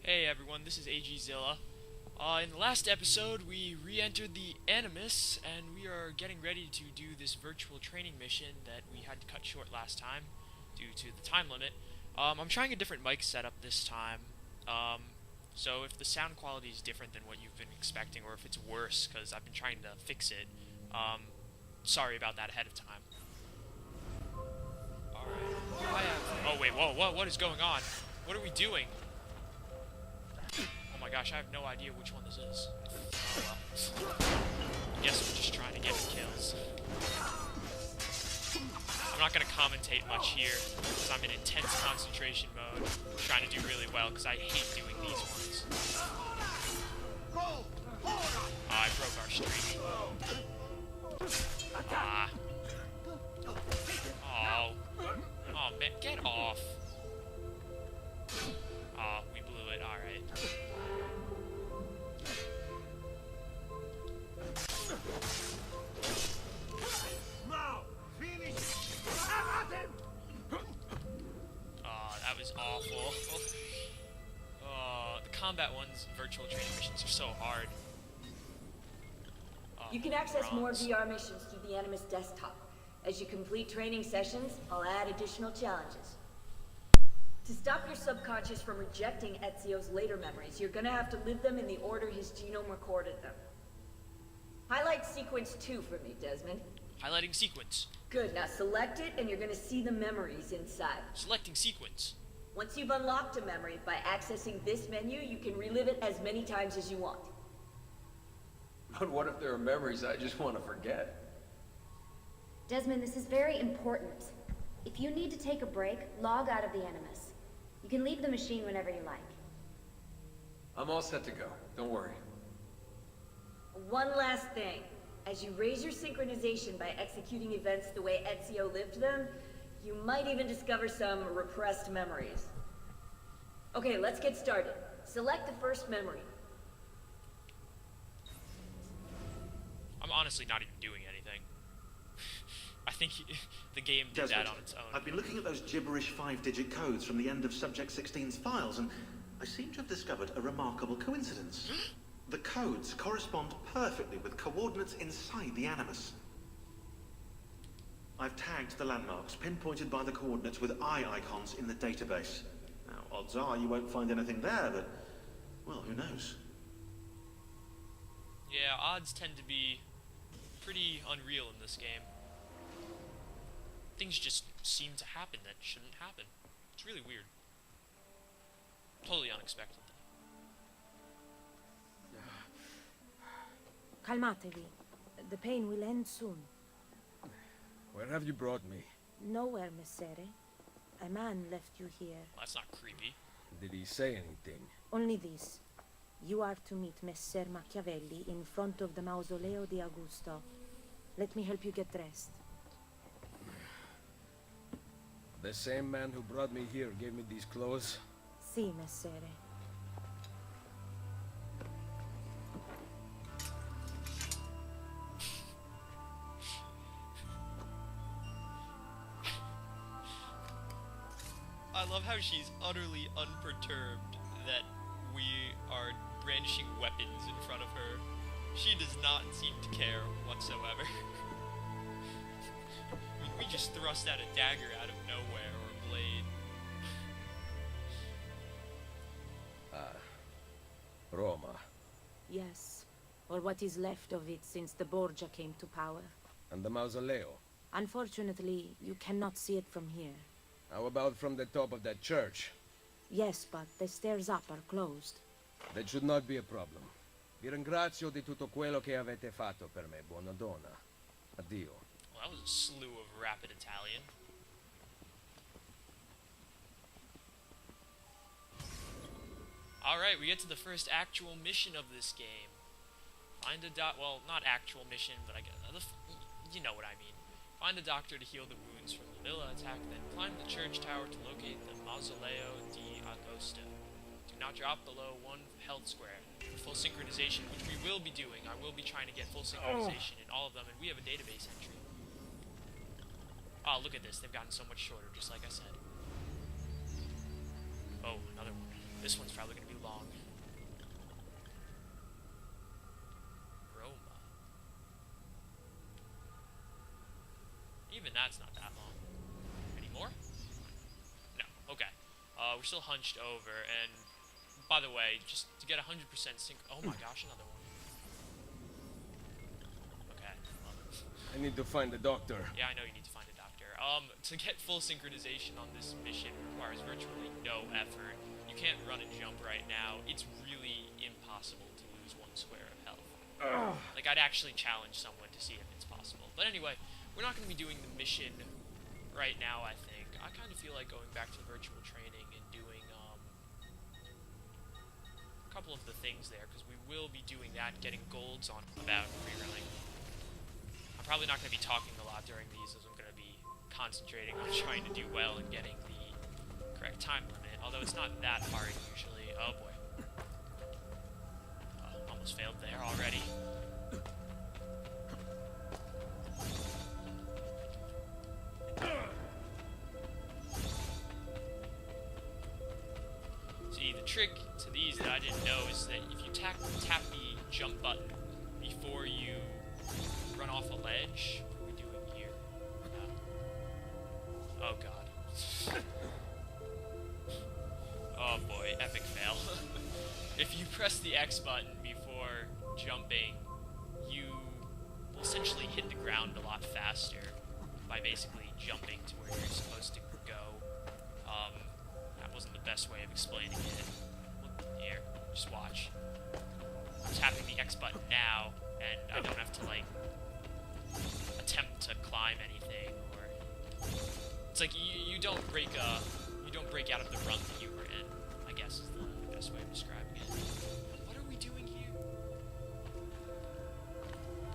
Hey everyone, this is AGZilla. In the last episode, we re-entered the Animus, and we are getting ready to do this virtual training mission that we had to cut short last time due to the time limit. I'm trying a different mic setup this time, so if the sound quality is different than what you've been expecting, or if it's worse, because I've been trying to fix it, sorry about that ahead of time. Alright, oh wait, whoa, what is going on? What are we doing? Oh my gosh, I have no idea which one this is. Oh well. I guess we're just trying to get kills. I'm not going to commentate much here, because I'm in intense concentration mode, trying to do really well, because I hate doing these ones. I broke our streak. Oh man, get off. Oh, we blew it, alright. Oh, that was awful. Oh, the combat ones, virtual training missions, are so hard. You can access more VR missions through the Animus desktop. As you complete training sessions, I'll add additional challenges. To stop your subconscious from rejecting Ezio's later memories, you're gonna have to live them in the order his genome recorded them. Highlight sequence 2 for me, Desmond. Highlighting sequence. Good, now select it and you're gonna see the memories inside. Selecting sequence. Once you've unlocked a memory, by accessing this menu, you can relive it as many times as you want. But what if there are memories I just want to forget? Desmond, this is very important. If you need to take a break, log out of the Animus. You can leave the machine whenever you like. I'm all set to go. Don't worry. One last thing. As you raise your synchronization by executing events the way Ezio lived them, you might even discover some repressed memories. Okay, let's get started. Select the first memory. I'm honestly not even doing anything. I think the game did Desmond, that on its own. I've been looking at those gibberish 5-digit codes from the end of Subject 16's files, and I seem to have discovered a remarkable coincidence. The codes correspond perfectly with coordinates inside the Animus. I've tagged the landmarks, pinpointed by the coordinates with eye icons in the database. Now, odds are you won't find anything there, but, well, who knows? Yeah, odds tend to be pretty unreal in this game. Things just seem to happen that shouldn't happen. It's really weird. Totally unexpected. Calmatevi. The pain will end soon. Where have you brought me? Nowhere, Messere. A man left you here. Well, that's not creepy. Did he say anything? Only this. You are to meet Messer Machiavelli in front of the Mausoleo di Augusto. Let me help you get dressed. The same man who brought me here gave me these clothes? Si, Messere. I love how she's utterly unperturbed that we are brandishing weapons in front of her. She does not seem to care whatsoever. we just thrust out a dagger out of nowhere, or a blade. Roma. Yes. Or what is left of it since the Borgia came to power. And the mausoleo? Unfortunately, you cannot see it from here. How about from the top of that church? Yes, but the stairs up are closed. That should not be a problem. Vi ringrazio di tutto quello che avete fatto per me, buona donna. Addio. Well, that was a slew of rapid Italian. Alright, we get to the first actual mission of this game. Find a well, not actual mission, but I guess, you know what I mean. Find a doctor to heal the wounds from the villa attack, then climb the church tower to locate the Mausoleo di Augusto. Do not drop below 1 health square. For full synchronization, which we will be doing. I will be trying to get full synchronization in all of them, and we have a database entry. Oh, look at this. They've gotten so much shorter, just like I said. Oh, another one. This one's probably going to be long. Roma. Even that's not that long. Any more? No. Okay. We're still hunched over, and by the way, just to get 100% sync. Oh my gosh, another one. Okay. Well, I need to find the doctor. yeah, I know you need to find a doctor. To get full synchronization on this mission requires virtually no effort. You can't run and jump right now. It's really impossible to lose 1 square of health. Like, I'd actually challenge someone to see if it's possible. But anyway, we're not going to be doing the mission right now, I think. I kind of feel like going back to virtual training and doing, a couple of the things there, because we will be doing that, getting golds on about rerunning. I'm probably not going to be talking a lot during these, as I'm going to be concentrating on trying to do well and getting the correct time limit, although it's not that hard usually. Oh boy. Almost failed there already. See, the trick to these that I didn't know is that if you tap the jump button before you run off a ledge, what are we doing here? Oh god. Oh boy, epic fail. If you press the X button before jumping, you will essentially hit the ground a lot faster by basically jumping to where you're supposed to go. That wasn't the best way of explaining it. Here, just watch. I'm tapping the X button now, and I don't have to, like, attempt to climb anything, or... It's like you don't break out of the run that you were in, I guess is the best way of describing it. What are we doing here?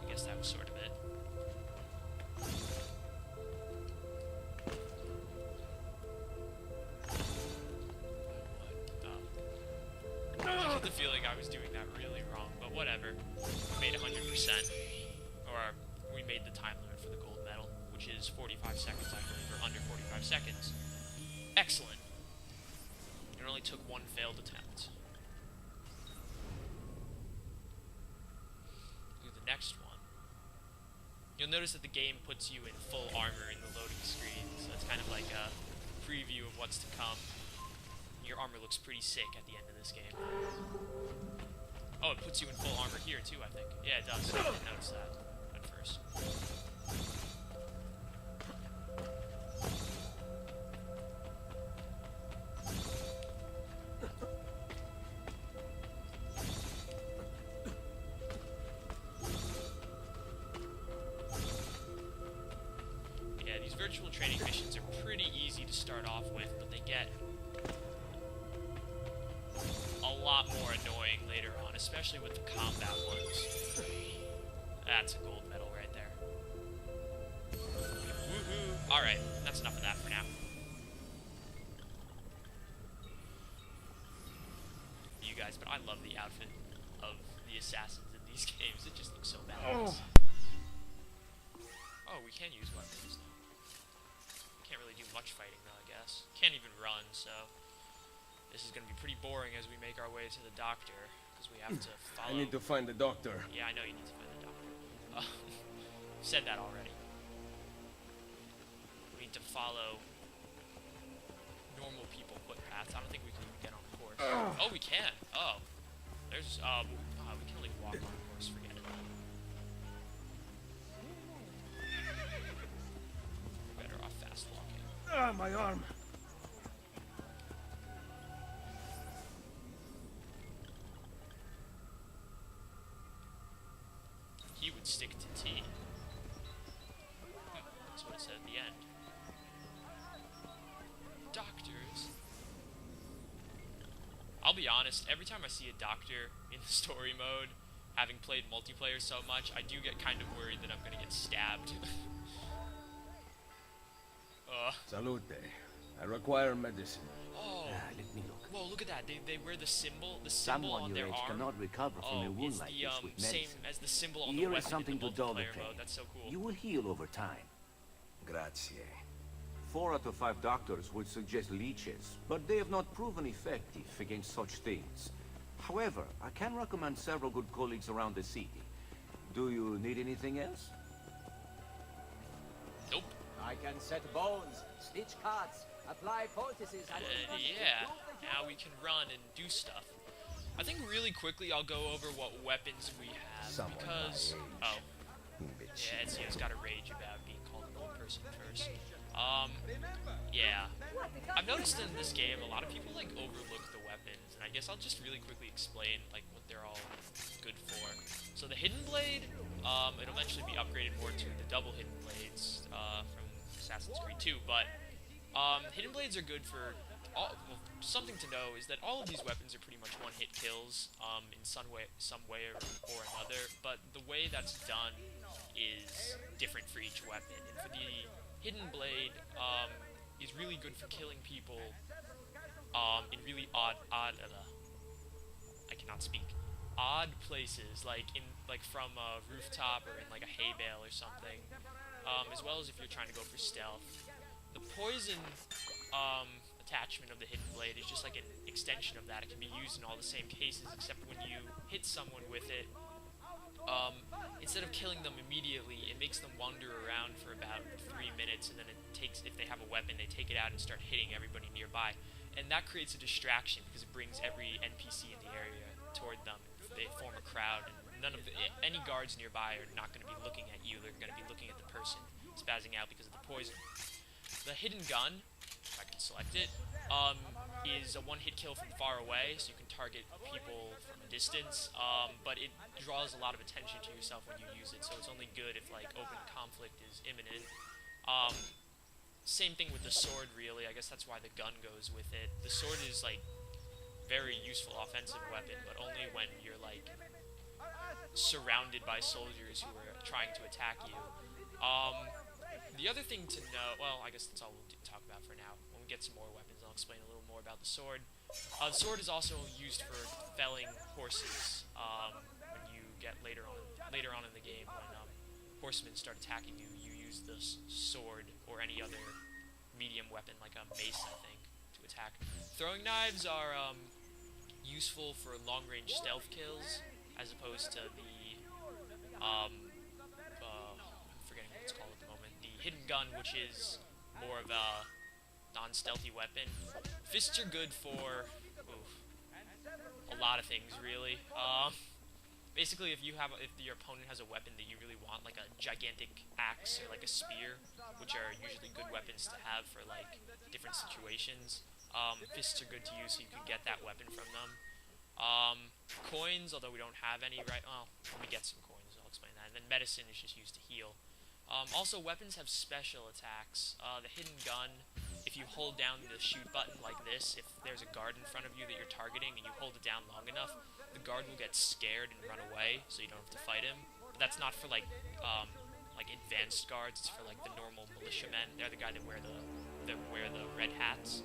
I guess that was sort of it. I get the feeling I was doing that really wrong, but whatever. We made 100%, or we made the time limit for the gold medal, which is 45 seconds, I believe, or under 45 seconds. Excellent. It only took 1 failed attempt. Do the next one. You'll notice that the game puts you in full armor in the loading screen, so that's kind of like a preview of what's to come. Your armor looks pretty sick at the end of this game. Oh, it puts you in full armor here too, I think. Yeah, it does. I didn't notice that at first. Yeah, these virtual training missions are pretty easy to start off with, but they get a lot more annoying later on, especially with the combat ones. That's a gold medal right there. Woohoo! Alright, that's enough of that for now. You guys, but I love the outfit of the assassins in these games. It just looks so badass. Oh, we can use weapons now. Can't really do much fighting though, I guess. Can't even run, so... This is going to be pretty boring as we make our way to the doctor, because we have to follow... I need to find the doctor. Yeah, I know you need to find the doctor. Said that already. We need to follow normal people footpaths. I don't think we can even get on the course. Oh, we can. Oh. There's, we can only walk on the course. Forget it. We're better off fast walking. Ah, my arm. He would stick to T. That's what it said at the end. Doctors. I'll be honest, every time I see a doctor in the story mode, having played multiplayer so much, I do get kind of worried that I'm gonna get stabbed. Salute. I require medicine. Oh, let me look. whoa, look at that. They wear the symbol Someone on your their age arm. cannot recover from a wound it's like the this with same medicine. as the symbol on the Here weapon is something in the to dull the multiplayer pain. mode. That's so cool. You will heal over time. Grazie. 4 out of 5 doctors would suggest leeches, but they have not proven effective against such things. However, I can recommend several good colleagues around the city. Do you need anything else? Nope. I can set bones, stitch cuts, apply poultices, and... Yeah, now we can run and do stuff. I think really quickly I'll go over what weapons we have, because... Oh. Yeah, Ezio's got a rage about being called an old person first. Yeah. I've noticed in this game, a lot of people, like, overlook the weapons, and I guess I'll just really quickly explain, like, what they're all good for. So the Hidden Blade, it'll eventually be upgraded more to the double Hidden Blades, from Assassin's Creed 2, but, Hidden Blades are good for... well, something to know is that all of these weapons are pretty much one-hit kills, in some way or another, but the way that's done is different for each weapon. And for the Hidden Blade, is really good for killing people, in really odd, I cannot speak, odd places, like from a rooftop or in like a hay bale or something, as well as if you're trying to go for stealth. The poison, attachment of the Hidden Blade is just like an extension of that. It can be used in all the same cases, except when you hit someone with it, instead of killing them immediately, it makes them wander around for about 3 minutes, and then it takes, if they have a weapon, they take it out and start hitting everybody nearby. And that creates a distraction, because it brings every NPC in the area toward them. They form a crowd, and any guards nearby are not going to be looking at you, they're going to be looking at the person spazzing out because of the poison. The Hidden Gun, if I can select it, is a one-hit kill from far away, so you can target people from a distance, but it draws a lot of attention to yourself when you use it, so it's only good if, like, open conflict is imminent. Same thing with the sword, really. I guess that's why the gun goes with it. The sword is, like, very useful offensive weapon, but only when you're, like, surrounded by soldiers who are trying to attack you. The other thing to know, well, I guess that's all we'll talk about for now. When we get some more weapons, I'll explain a little more about the sword. The sword is also used for felling horses. When you get later on in the game, when horsemen start attacking you, you use the sword or any other medium weapon, like a mace, I think, to attack. Throwing knives are useful for long-range stealth kills, as opposed to the I'm forgetting what it's called at the moment. The Hidden Gun, which is more of a non-stealthy weapon. Fists are good for a lot of things, really. Basically, if your opponent has a weapon that you really want, like a gigantic axe or like a spear, which are usually good weapons to have for like different situations, fists are good to use, so you can get that weapon from them. Coins, although we don't have any right. Well, when we get some coins, I'll explain that. And then medicine is just used to heal. Also, weapons have special attacks. The Hidden Gun, if you hold down the shoot button like this, if there's a guard in front of you that you're targeting and you hold it down long enough, the guard will get scared and run away, so you don't have to fight him. But that's not for like advanced guards. It's for like the normal militiamen. They're the guys that wear the red hats.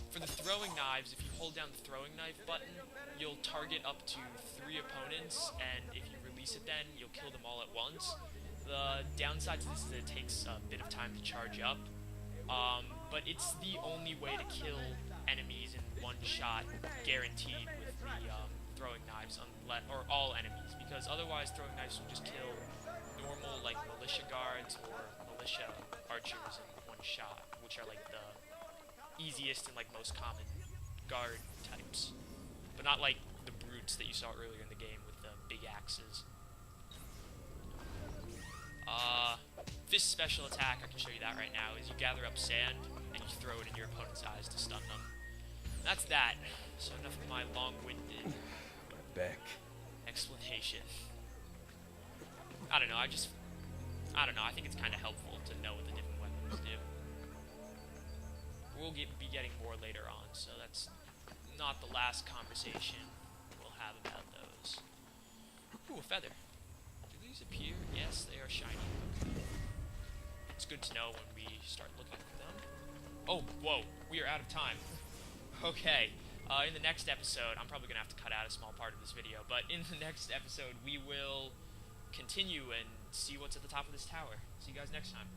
For the throwing knives, if you hold down the throwing knife button, you'll target up to 3 opponents, and if you release it then, you'll kill them all at once. The downside to this is that it takes a bit of time to charge up, but it's the only way to kill enemies in one shot, guaranteed, with the throwing knives, or all enemies, because otherwise throwing knives will just kill normal, like, militia guards or militia archers in one shot, which are like the easiest and like most common guard types, but not like the brutes that you saw earlier in the game with the big axes. Fist special attack, I can show you that right now, is you gather up sand and you throw it in your opponent's eyes to stun them. That's that. So enough of my long-winded explanation. I don't know, I think it's kind of helpful to know what the different weapons do. We'll be getting more later on, so that's not the last conversation we'll have about those. Ooh, a feather. Do these appear? Yes, they are shiny. Okay. It's good to know when we start looking for them. Oh, whoa, we are out of time. Okay, in the next episode, I'm probably going to have to cut out a small part of this video, but in the next episode, we will continue and see what's at the top of this tower. See you guys next time.